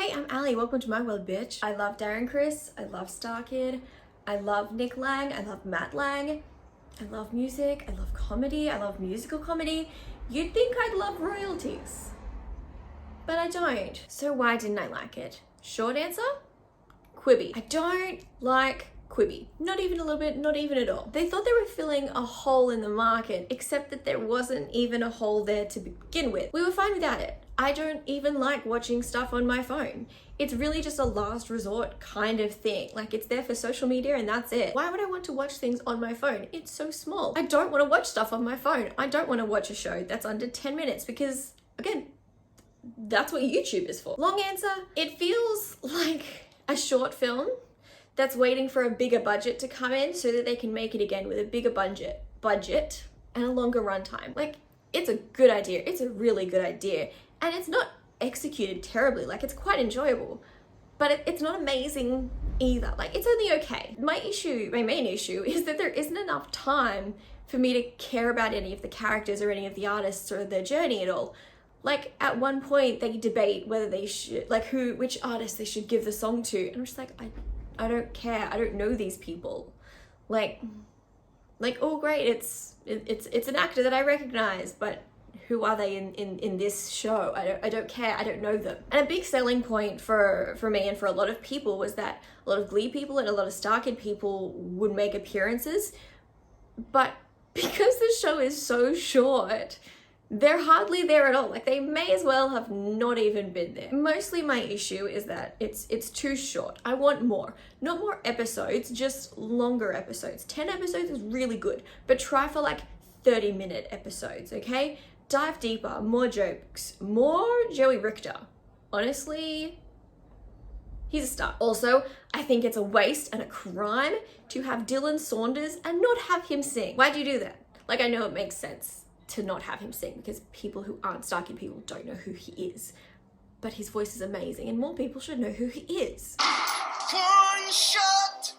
Hi, I'm Ali. Welcome to my world, bitch. I love Darren Criss. I love Star Kid. I love Nick Lang. I love Matt Lang. I love music. I love comedy. I love musical comedy. You'd think I'd love royalties, but I don't. So why didn't I like it? Short answer, Quibi. I don't like Quibi. Not even a little bit, not even at all. They thought they were filling a hole in the market, except that there wasn't even a hole there to begin with. We were fine without it. I don't even like watching stuff on my phone. It's really just a last resort kind of thing. Like, it's there for social media and that's it. Why would I want to watch things on my phone? It's so small. I don't want to watch stuff on my phone. I don't want to watch a show that's under 10 minutes because, again, that's what YouTube is for. Long answer, it feels like a short film that's waiting for a bigger budget to come in so that they can make it again with a bigger budget and a longer runtime. Like, it's a good idea. It's a really good idea. And it's not executed terribly. Like, it's quite enjoyable, but it's not amazing either. Like, it's only okay. My main issue is that there isn't enough time for me to care about any of the characters or any of the artists or their journey at all. Like, at one point they debate whether they should, like, which artist they should give the song to. And I'm just like, I don't care. I don't know these people. Like, oh great, it's an actor that I recognize, but who are they in this show? I don't care. I don't know them. And a big selling point for me and for a lot of people was that a lot of Glee people and a lot of Star Kid people would make appearances, but because the show is so short, they're hardly there at all. Like, they may as well have not even been there. Mostly my issue is that it's too short. I want more. Not more episodes, just longer episodes. 10 episodes is really good, but try for like 30-minute episodes, okay? Dive deeper, more jokes, more Joey Richter. Honestly, he's a star. Also, I think it's a waste and a crime to have Dylan Saunders and not have him sing. Why'd you do that? Like, I know it makes sense to not have him sing because people who aren't Star Kid people don't know who he is. But his voice is amazing and more people should know who he is. One shot,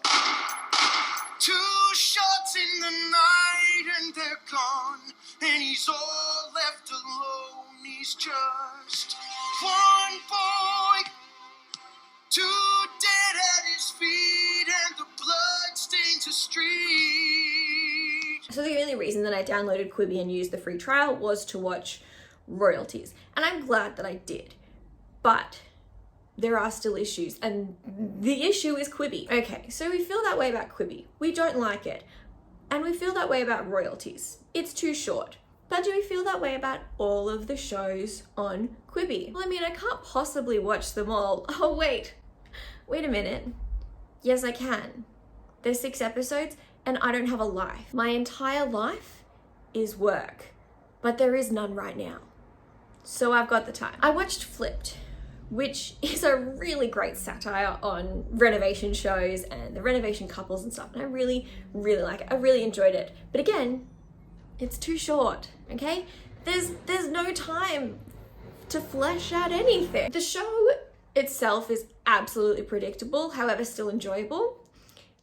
two shots in the night and they're gone. And he's all left alone. He's just one boy, two dead at his feet, and the blood stains the street. So the only reason that I downloaded Quibi and used the free trial was to watch Royalties. And I'm glad that I did. But there are still issues, and the issue is Quibi. Okay, so we feel that way about Quibi. We don't like it. And we feel that way about Royalties. It's too short. But do we feel that way about all of the shows on Quibi? Well, I mean, I can't possibly watch them all. Oh, wait a minute. Yes, I can. There's 6 episodes and I don't have a life. My entire life is work, but there is none right now. So I've got the time. I watched Flipped, which is a really great satire on renovation shows and the renovation couples and stuff. And I really, really like it. I really enjoyed it. But again, it's too short, okay? There's no time to flesh out anything. The show itself is absolutely predictable, however still enjoyable.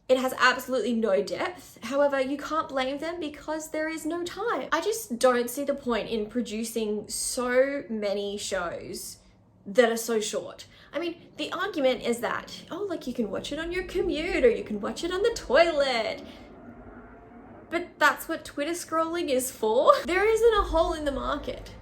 It has absolutely no depth. However, you can't blame them because there is no time. I just don't see the point in producing so many shows that are so short. I mean, the argument is that, oh, like, you can watch it on your commute or you can watch it on the toilet. But that's what Twitter scrolling is for. There isn't a hole in the market.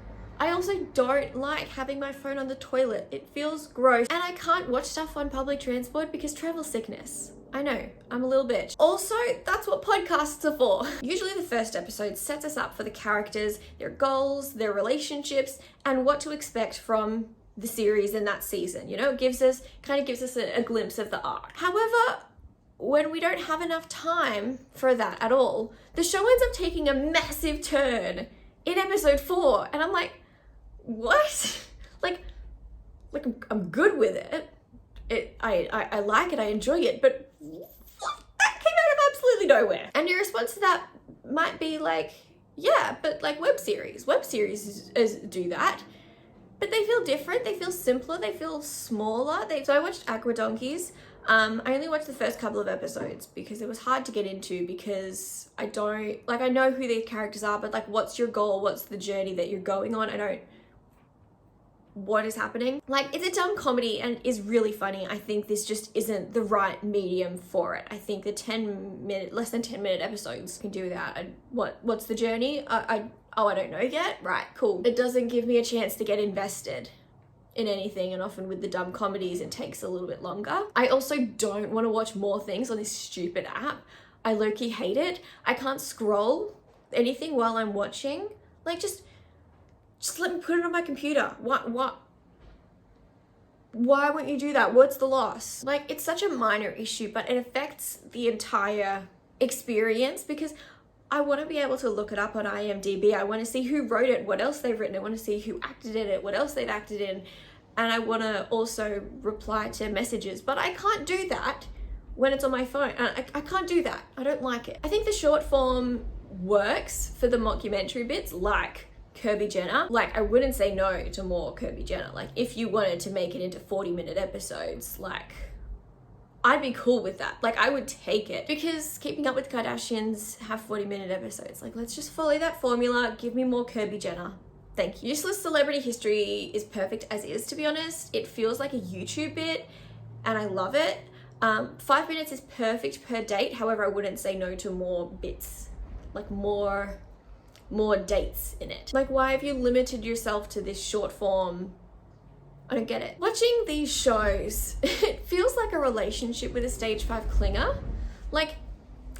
I also don't like having my phone on the toilet. It feels gross. And I can't watch stuff on public transport because travel sickness. I know, I'm a little bitch. Also, that's what podcasts are for. Usually the first episode sets us up for the characters, their goals, their relationships, and what to expect from the series in that season. You know, it kind of gives us a glimpse of the arc. However, when we don't have enough time for that at all, the show ends up taking a massive turn in episode 4. And I'm like, what? like I'm good with it. I like it, I enjoy it, but that came out of absolutely nowhere. And your response to that might be like, yeah, but like web series do that. But they feel different, they feel simpler, they feel smaller. So I watched Aqua Donkeys. I only watched the first couple of episodes because it was hard to get into because I know who these characters are, but like, what's your goal? What's the journey that you're going on? what is happening. Like, it's a dumb comedy and is really funny. I think this just isn't the right medium for it. I think the less than 10 minute episodes can do that. What's the journey? I don't know yet. Right, cool. It doesn't give me a chance to get invested in anything, and often with the dumb comedies it takes a little bit longer. I also don't want to watch more things on this stupid app. I low-key hate it. I can't scroll anything while I'm watching. Like, just let me put it on my computer. What? Why won't you do that? What's the loss? Like, it's such a minor issue, but it affects the entire experience because I want to be able to look it up on IMDb. I want to see who wrote it, what else they've written. I want to see who acted in it, what else they've acted in. And I want to also reply to messages. But I can't do that when it's on my phone. I can't do that. I don't like it. I think the short form works for the mockumentary bits, like Kirby Jenner. Like, I wouldn't say no to more Kirby Jenner. Like, if you wanted to make it into 40-minute episodes, like, I'd be cool with that. Like, I would take it, because Keeping Up with the Kardashians have 40-minute episodes. Like, let's just follow that formula. Give me more Kirby Jenner. Thank you. Useless Celebrity History is perfect as is, to be honest. It feels like a YouTube bit and I love it. 5 minutes is perfect per date. However, I wouldn't say no to more bits, like more dates in it. Like, why have you limited yourself to this short form? I don't get it. Watching these shows, it feels like a relationship with a stage 5 clinger. Like,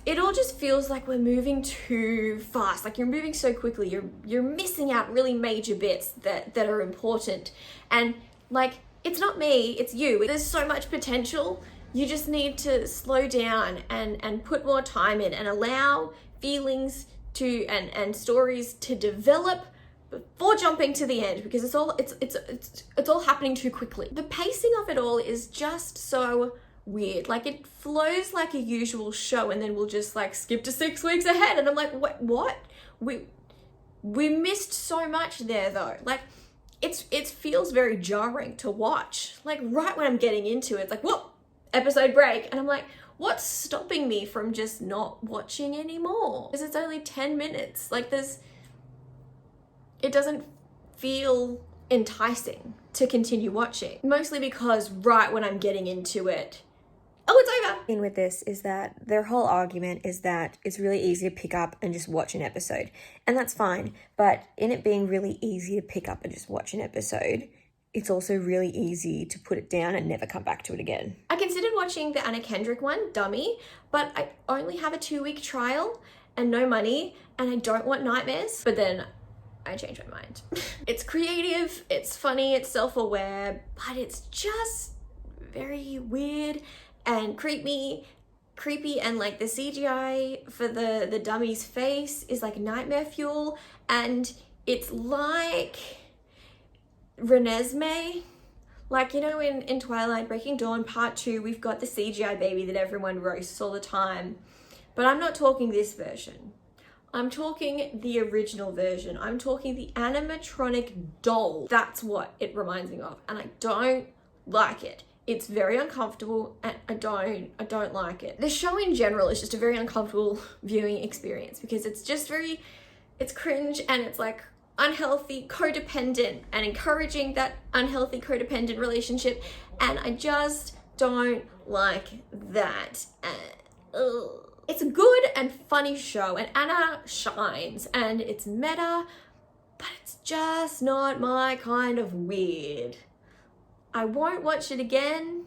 it all just feels like we're moving too fast. Like, you're moving so quickly. You're missing out really major bits that are important. And like, it's not me, it's you. There's so much potential. You just need to slow down and put more time in and allow feelings to and stories to develop before jumping to the end, because it's all happening too quickly. The pacing of it all is just so weird. Like, it flows like a usual show and then we'll just like skip to 6 weeks ahead, and I'm like, what? We missed so much there though. Like, it feels very jarring to watch. Like, right when I'm getting into it, it's like, whoop, episode break, and I'm like, what's stopping me from just not watching anymore? Because it's only 10 minutes. Like, it doesn't feel enticing to continue watching. Mostly because right when I'm getting into it, oh, it's over. The thing with this is that their whole argument is that it's really easy to pick up and just watch an episode. And that's fine. But in it being really easy to pick up and just watch an episode, it's also really easy to put it down and never come back to it again. I considered watching the Anna Kendrick one, Dummy, but I only have a 2-week trial and no money, and I don't want nightmares. But then I changed my mind. It's creative, it's funny, it's self-aware, but it's just very weird and creepy, and like the CGI for the dummy's face is like nightmare fuel, and it's like Renesmee. Like, you know, in Twilight Breaking Dawn Part 2, we've got the CGI baby that everyone roasts all the time. But I'm not talking this version. I'm talking the original version. I'm talking the animatronic doll. That's what it reminds me of, and I don't like it. It's very uncomfortable, and I don't like it. The show in general is just a very uncomfortable viewing experience because it's just it's cringe, and it's like unhealthy, codependent, and encouraging that unhealthy codependent relationship, and I just don't like that. It's a good and funny show, and Anna shines, and it's meta, but it's just not my kind of weird. I won't watch it again,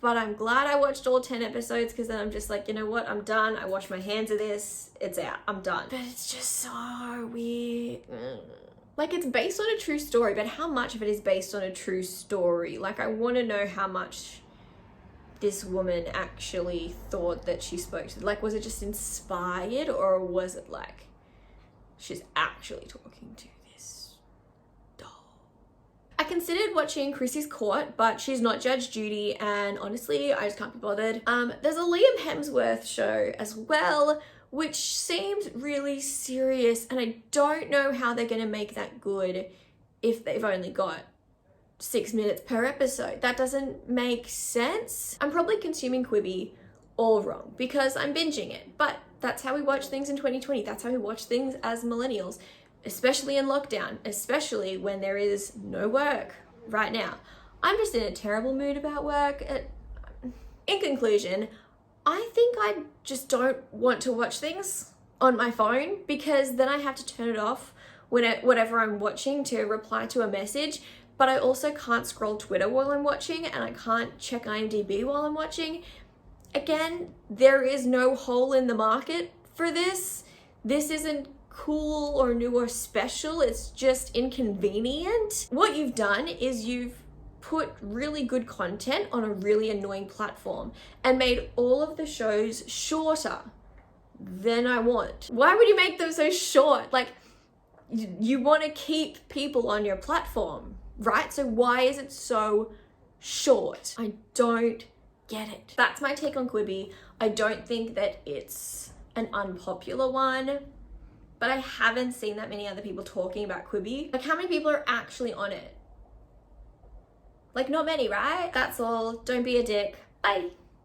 but I'm glad I watched all 10 episodes, because then I'm just like, you know what, I'm done. I wash my hands of this, it's out, I'm done. But it's just so weird. Like, it's based on a true story, but how much of it is based on a true story? Like, I want to know how much this woman actually thought that she spoke to. Like, was it just inspired, or was it like she's actually talking to this doll? I considered watching Chrissy's Court, but she's not Judge Judy, and honestly, I just can't be bothered. There's a Liam Hemsworth show as well, which seemed really serious, and I don't know how they're gonna make that good if they've only got 6 minutes per episode. That doesn't make sense. I'm probably consuming Quibi all wrong because I'm binging it, but that's how we watch things in 2020. That's how we watch things as millennials. especially in lockdown, especially when there is no work right now. I'm just in a terrible mood about work. In conclusion, I think I just don't want to watch things on my phone, because then I have to turn it off whatever I'm watching to reply to a message. But I also can't scroll Twitter while I'm watching, and I can't check IMDb while I'm watching. Again, there is no hole in the market for this. This isn't cool or new or special. It's just inconvenient. What you've done is you've put really good content on a really annoying platform and made all of the shows shorter than I want. Why would you make them so short? Like, you want to keep people on your platform, right? So why is it so short? I don't get it. That's my take on Quibi. I don't think that it's an unpopular one, but I haven't seen that many other people talking about Quibi. Like, how many people are actually on it? Like, not many, right? That's all. Don't be a dick. Bye.